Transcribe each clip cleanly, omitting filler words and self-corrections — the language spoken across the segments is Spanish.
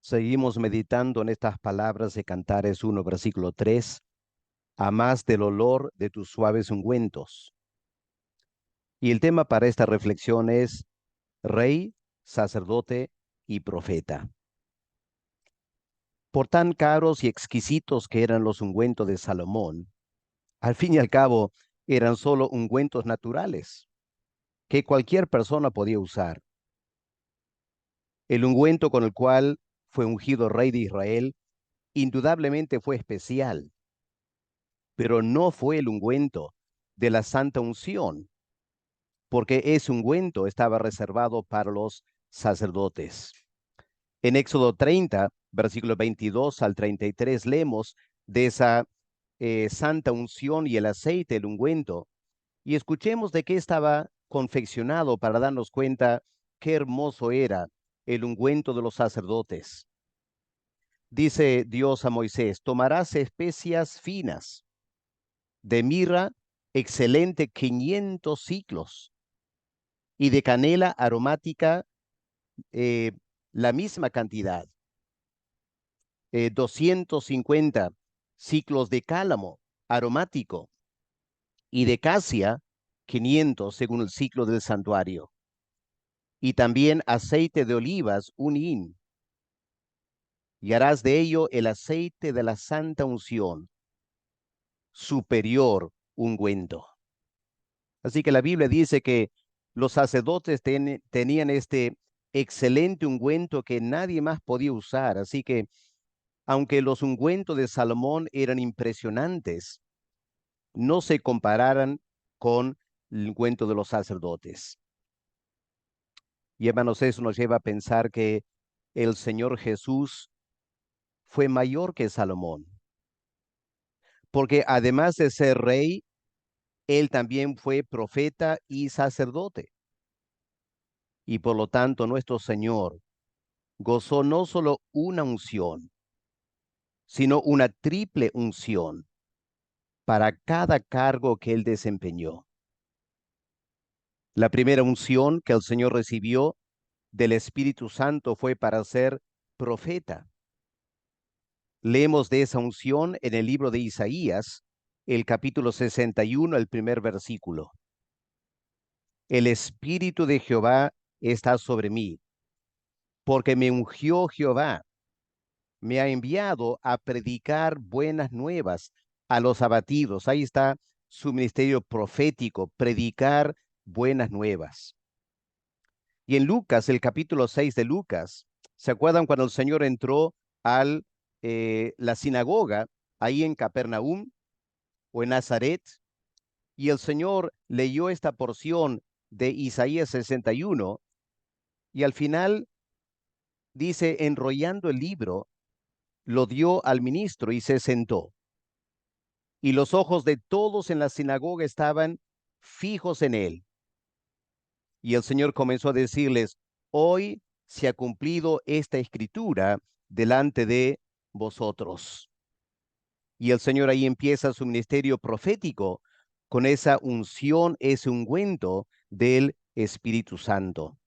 Seguimos meditando en estas palabras de Cantares 1, versículo 3, a más del olor de tus suaves ungüentos. Y el tema para esta reflexión es Rey, sacerdote y profeta. Por tan caros y exquisitos que eran los ungüentos de Salomón, al fin y al cabo eran solo ungüentos naturales que cualquier persona podía usar. El ungüento con el cual fue ungido rey de Israel indudablemente fue especial, pero no fue el ungüento de la santa unción, porque ese ungüento estaba reservado para los sacerdotes. En Éxodo 30, versículos 22 al 33, leemos de esa santa unción y el aceite, el ungüento, y escuchemos de qué estaba confeccionado para darnos cuenta qué hermoso era el ungüento de los sacerdotes. Dice Dios a Moisés: tomarás especias finas de mirra excelente 500 ciclos y de canela aromática eh, la misma cantidad, 250 ciclos de cálamo aromático y de casia 500 según el ciclo del santuario, y también aceite de olivas un hin, y harás de ello el aceite de la santa unción, superior ungüento. Así que la Biblia dice que los sacerdotes tenían este excelente ungüento que nadie más podía usar. Así que, aunque los ungüentos de Salomón eran impresionantes, no se compararan con el ungüento de los sacerdotes. Y hermanos, eso nos lleva a pensar que el Señor Jesús fue mayor que Salomón, porque además de ser rey, él también fue profeta y sacerdote. Y por lo tanto, nuestro Señor gozó no solo una unción, sino una triple unción para cada cargo que él desempeñó. La primera unción que el Señor recibió del Espíritu Santo fue para ser profeta. Leemos de esa unción en el libro de Isaías, el capítulo 61, el primer versículo. El Espíritu de Jehová está sobre mí, porque me ungió Jehová, me ha enviado a predicar buenas nuevas a los abatidos. Ahí está su ministerio profético, predicar buenas nuevas. Y en Lucas, el capítulo 6 de Lucas, ¿se acuerdan cuando el Señor entró a la sinagoga ahí en Capernaum o en Nazaret? Y el Señor leyó esta porción de Isaías 61 y al final dice, enrollando el libro, lo dio al ministro y se sentó. Y los ojos de todos en la sinagoga estaban fijos en él. Y el Señor comenzó a decirles, hoy se ha cumplido esta escritura delante de vosotros. Y el Señor ahí empieza su ministerio profético con esa unción, ese ungüento del Espíritu Santo.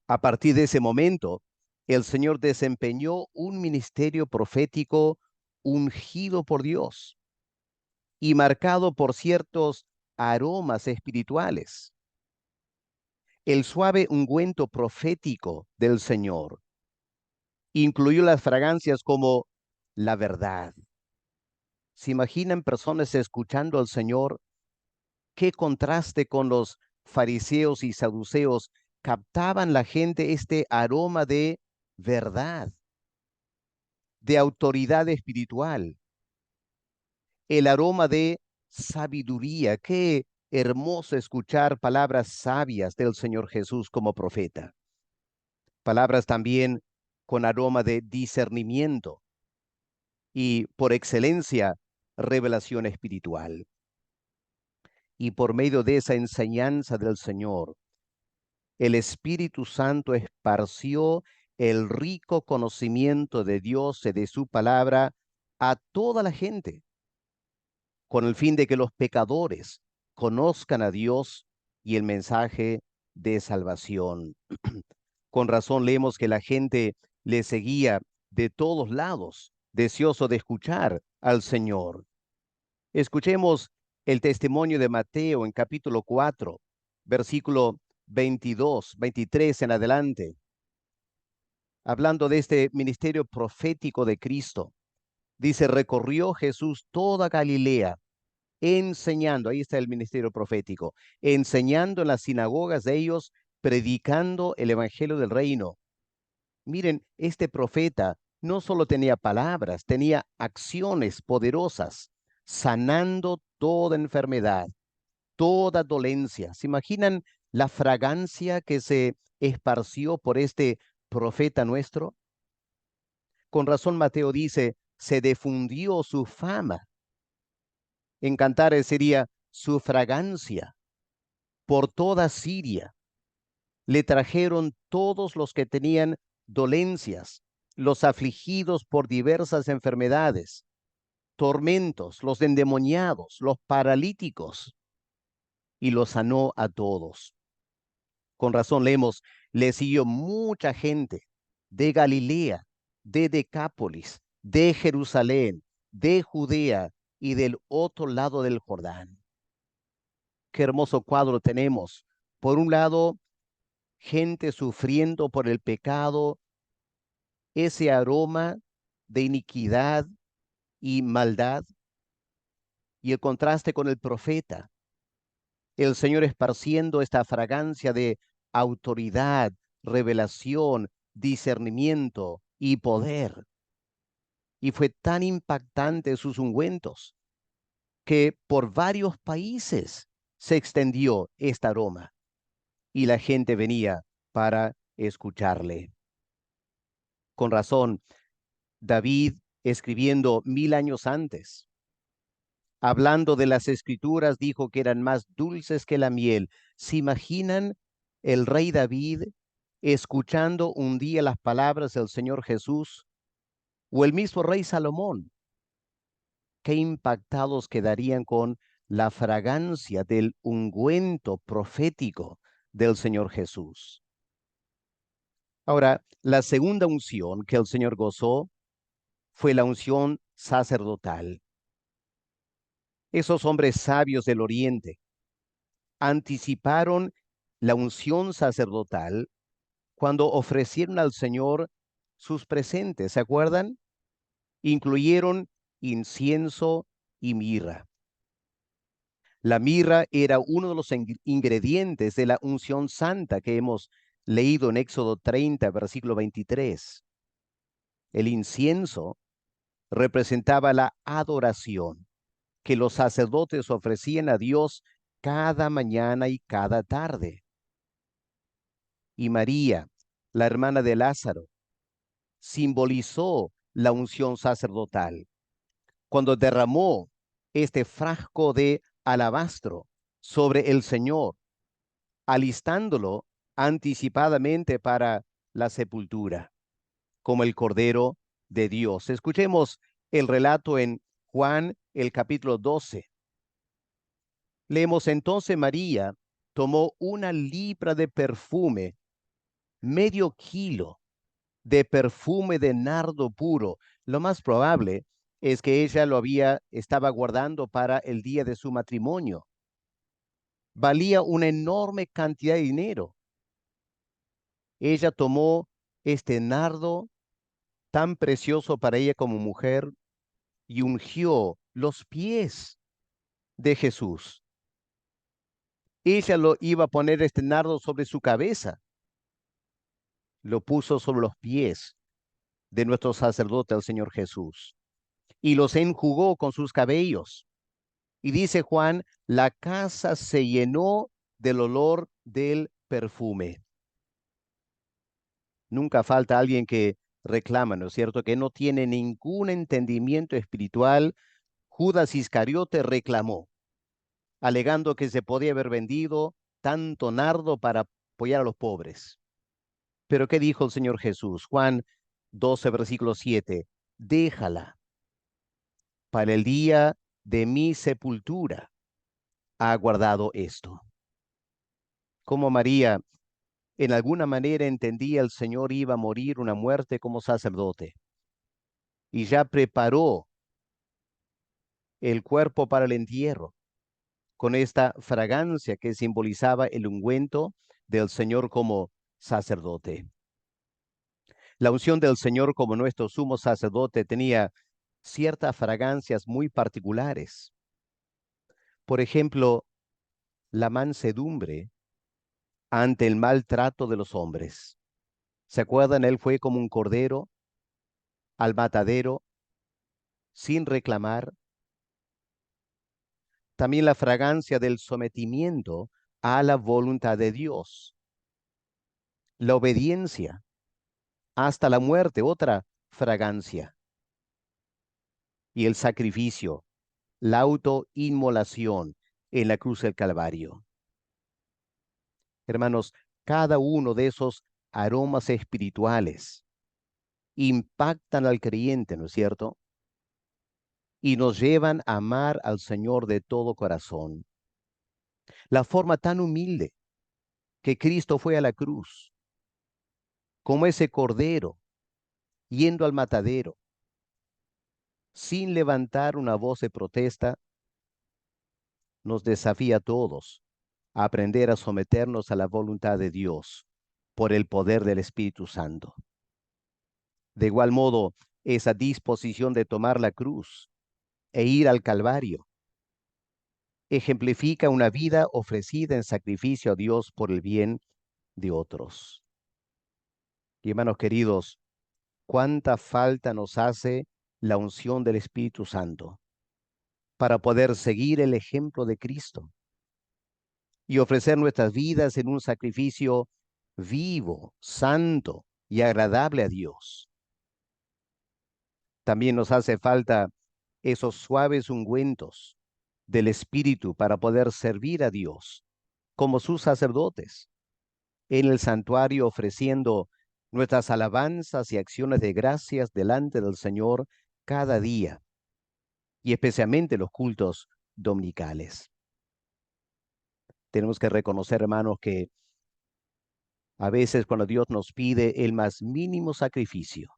A partir de ese momento, el Señor desempeñó un ministerio profético ungido por Dios y marcado por ciertos aromas espirituales. El suave ungüento profético del Señor incluyó las fragancias como la verdad. ¿Se imaginan personas escuchando al Señor? ¿Qué contraste con los fariseos y saduceos? Captaban la gente este aroma de verdad, de autoridad espiritual, el aroma de sabiduría. Qué hermoso escuchar palabras sabias del Señor Jesús como profeta. Palabras también con aroma de discernimiento y, por excelencia, revelación espiritual. Y por medio de esa enseñanza del Señor, el Espíritu Santo esparció el rico conocimiento de Dios y de su palabra a toda la gente, con el fin de que los pecadores conozcan a Dios y el mensaje de salvación. Con razón leemos que la gente le seguía de todos lados, deseoso de escuchar al Señor. Escuchemos el testimonio de Mateo en capítulo 4, versículo 22, 23 en adelante, hablando de este ministerio profético de Cristo. Dice, recorrió Jesús toda Galilea, enseñando, ahí está el ministerio profético, enseñando en las sinagogas de ellos, predicando el evangelio del reino. Miren, este profeta no solo tenía palabras, tenía acciones poderosas, sanando toda enfermedad, toda dolencia. ¿Se imaginan la fragancia que se esparció por este profeta nuestro? Con razón Mateo dice, se difundió su fama. En Cantares sería su fragancia por toda Siria. Le trajeron todos los que tenían dolencias, los afligidos por diversas enfermedades, tormentos, los endemoniados, los paralíticos, y los sanó a todos. Con razón leemos, le siguió mucha gente de Galilea, de Decápolis, de Jerusalén, de Judea y del otro lado del Jordán. Qué hermoso cuadro tenemos. Por un lado, gente sufriendo por el pecado, ese aroma de iniquidad y maldad, y el contraste con el profeta, el Señor esparciendo esta fragancia de autoridad, revelación, discernimiento y poder. Y fue tan impactante sus ungüentos que por varios países se extendió este aroma y la gente venía para escucharle. Con razón, David, escribiendo 1000 años antes, hablando de las escrituras, dijo que eran más dulces que la miel. ¿Se imaginan el rey David escuchando un día las palabras del Señor Jesús? O el mismo rey Salomón. Qué impactados quedarían con la fragancia del ungüento profético del Señor Jesús. Ahora, la segunda unción que el Señor gozó fue la unción sacerdotal. Esos hombres sabios del oriente anticiparon la unción sacerdotal cuando ofrecieron al Señor sus presentes, ¿se acuerdan? Incluyeron incienso y mirra. La mirra era uno de los ingredientes de la unción santa que hemos leído en Éxodo 30, versículo 23. El incienso representaba la adoración que los sacerdotes ofrecían a Dios cada mañana y cada tarde. Y María, la hermana de Lázaro, simbolizó la unción sacerdotal cuando derramó este frasco de alabastro sobre el Señor, alistándolo anticipadamente para la sepultura, como el Cordero de Dios. Escuchemos el relato en Juan, el capítulo 12. Leemos, entonces María tomó una libra de perfume, medio kilo de perfume de nardo puro. Lo más probable es que ella estaba guardando para el día de su matrimonio. Valía una enorme cantidad de dinero. Ella tomó este nardo tan precioso para ella como mujer y ungió los pies de Jesús. Ella lo iba a poner este nardo sobre su cabeza. Lo puso sobre los pies de nuestro sacerdote, el Señor Jesús, y los enjugó con sus cabellos. Y dice Juan, la casa se llenó del olor del perfume. Nunca falta alguien que reclama, ¿no es cierto?, que no tiene ningún entendimiento espiritual. Judas Iscariote reclamó, alegando que se podía haber vendido tanto nardo para apoyar a los pobres. Pero ¿qué dijo el Señor Jesús? Juan 12, versículo 7. Déjala para el día de mi sepultura. Ha guardado esto. Como María En alguna manera entendía el Señor iba a morir una muerte como sacerdote y ya preparó el cuerpo para el entierro con esta fragancia que simbolizaba el ungüento del Señor como sacerdote. La unción del Señor como nuestro sumo sacerdote tenía ciertas fragancias muy particulares. Por ejemplo, la mansedumbre ante el maltrato de los hombres. ¿Se acuerdan? Él fue como un cordero al matadero sin reclamar. También la fragancia del sometimiento a la voluntad de Dios. La obediencia hasta la muerte, otra fragancia. Y el sacrificio, la autoinmolación en la cruz del Calvario. Hermanos, cada uno de esos aromas espirituales impactan al creyente, ¿no es cierto? Y nos llevan a amar al Señor de todo corazón. La forma tan humilde que Cristo fue a la cruz, como ese cordero yendo al matadero, sin levantar una voz de protesta, nos desafía a todos a aprender a someternos a la voluntad de Dios por el poder del Espíritu Santo. De igual modo, esa disposición de tomar la cruz e ir al Calvario ejemplifica una vida ofrecida en sacrificio a Dios por el bien de otros. Y hermanos queridos, cuánta falta nos hace la unción del Espíritu Santo para poder seguir el ejemplo de Cristo y ofrecer nuestras vidas en un sacrificio vivo, santo y agradable a Dios. También nos hace falta esos suaves ungüentos del Espíritu para poder servir a Dios como sus sacerdotes en el santuario ofreciendo nuestras alabanzas y acciones de gracias delante del Señor cada día y especialmente los cultos dominicales. Tenemos que reconocer, hermanos, que a veces cuando Dios nos pide el más mínimo sacrificio,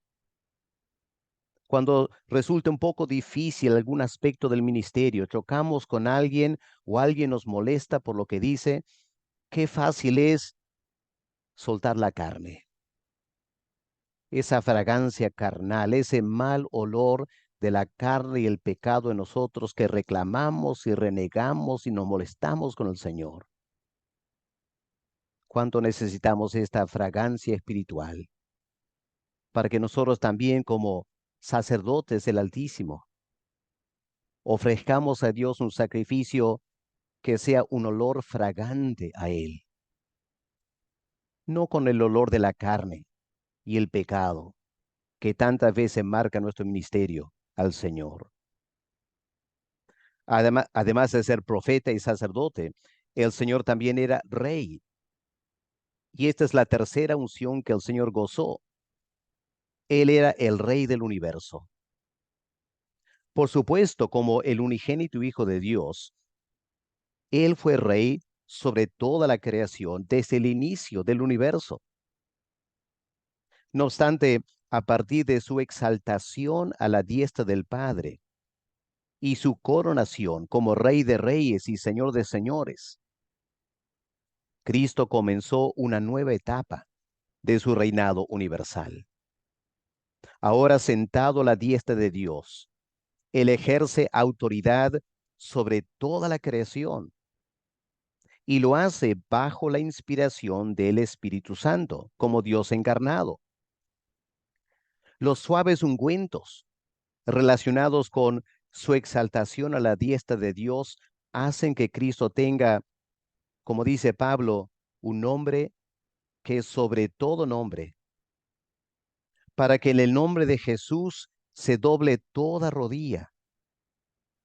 cuando resulta un poco difícil algún aspecto del ministerio, chocamos con alguien o alguien nos molesta por lo que dice, qué fácil es soltar la carne. Esa fragancia carnal, ese mal olor de la carne y el pecado en nosotros que reclamamos y renegamos y nos molestamos con el Señor. Cuánto necesitamos esta fragancia espiritual para que nosotros también como sacerdotes del Altísimo ofrezcamos a Dios un sacrificio que sea un olor fragante a Él, no con el olor de la carne y el pecado que tantas veces marca nuestro ministerio al Señor. Además de ser profeta y sacerdote, el Señor también era rey. Y esta es la tercera unción que el Señor gozó. Él era el rey del universo. Por supuesto, como el unigénito Hijo de Dios, Él fue rey sobre toda la creación desde el inicio del universo. No obstante, a partir de su exaltación a la diestra del Padre y su coronación como Rey de Reyes y Señor de Señores, Cristo comenzó una nueva etapa de su reinado universal. Ahora sentado a la diestra de Dios, Él ejerce autoridad sobre toda la creación y lo hace bajo la inspiración del Espíritu Santo, como Dios encarnado. Los suaves ungüentos relacionados con su exaltación a la diestra de Dios hacen que Cristo tenga, como dice Pablo, un nombre que es sobre todo nombre, para que en el nombre de Jesús se doble toda rodilla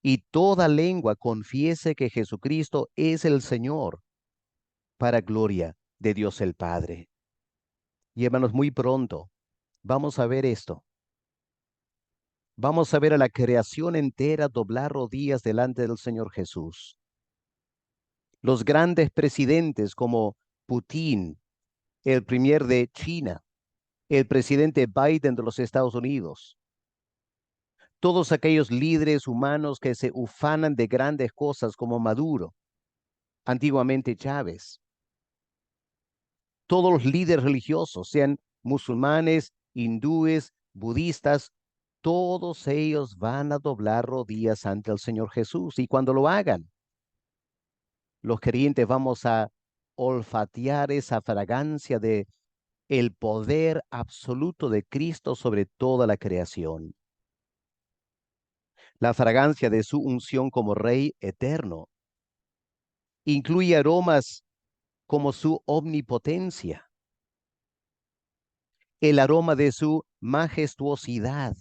y toda lengua confiese que Jesucristo es el Señor, para gloria de Dios el Padre. Y hermanos, muy pronto vamos a ver esto. Vamos a ver a la creación entera doblar rodillas delante del Señor Jesús. Los grandes presidentes como Putin el premier de China, el presidente Biden de los Estados Unidos, todos aquellos líderes humanos que se ufanan de grandes cosas como Maduro, antiguamente Chávez, todos los líderes religiosos, sean musulmanes, hindúes, budistas, todos ellos van a doblar rodillas ante el Señor Jesús. Y cuando lo hagan, los creyentes vamos a olfatear esa fragancia de el poder absoluto de Cristo sobre toda la creación. La fragancia de su unción como Rey eterno incluye aromas como su omnipotencia, el aroma de su majestuosidad.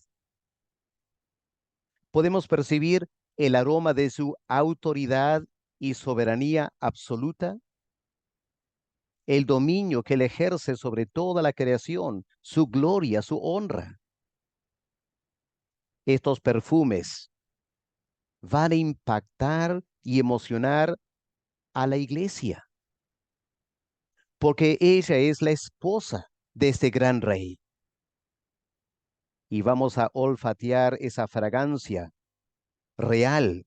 Podemos percibir el aroma de su autoridad y soberanía absoluta, el dominio que él ejerce sobre toda la creación, su gloria, su honra. Estos perfumes van a impactar y emocionar a la iglesia, porque ella es la esposa de este gran rey. Y vamos a olfatear esa fragancia real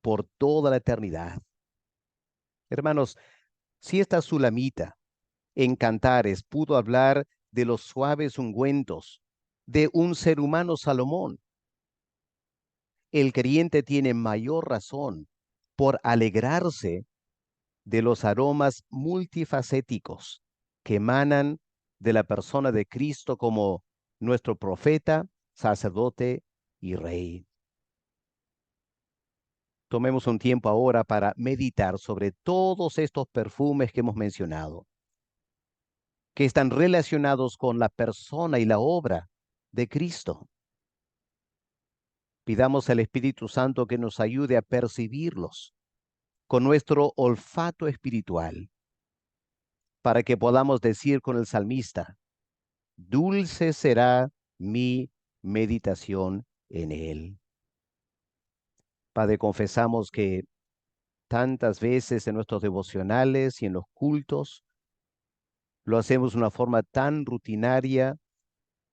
por toda la eternidad. Hermanos, si esta Sulamita en Cantares pudo hablar de los suaves ungüentos de un ser humano Salomón, el creyente tiene mayor razón por alegrarse de los aromas multifacéticos que emanan de la persona de Cristo como nuestro profeta, sacerdote y rey. Tomemos un tiempo ahora para meditar sobre todos estos perfumes que hemos mencionado, que están relacionados con la persona y la obra de Cristo. Pidamos al Espíritu Santo que nos ayude a percibirlos con nuestro olfato espiritual, para que podamos decir con el salmista: dulce será mi meditación en él. Padre, confesamos que tantas veces en nuestros devocionales y en los cultos lo hacemos de una forma tan rutinaria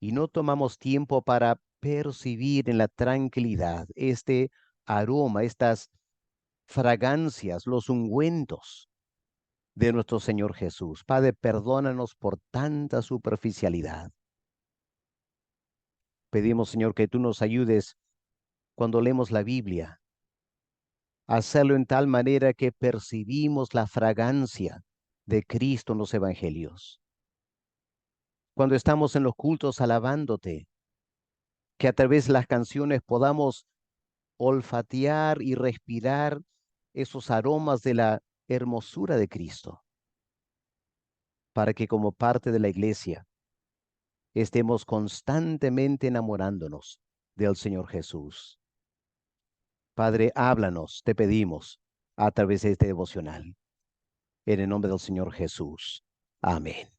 y no tomamos tiempo para percibir en la tranquilidad este aroma, estas fragancias, los ungüentos de nuestro Señor Jesús. Padre, perdónanos por tanta superficialidad. Pedimos, Señor, que tú nos ayudes cuando leemos la Biblia, a hacerlo en tal manera que percibimos la fragancia de Cristo en los evangelios. Cuando estamos en los cultos alabándote, que a través de las canciones podamos olfatear y respirar esos aromas de la hermosura de Cristo, para que como parte de la iglesia estemos constantemente enamorándonos del Señor Jesús. Padre, háblanos, te pedimos, a través de este devocional. En el nombre del Señor Jesús. Amén.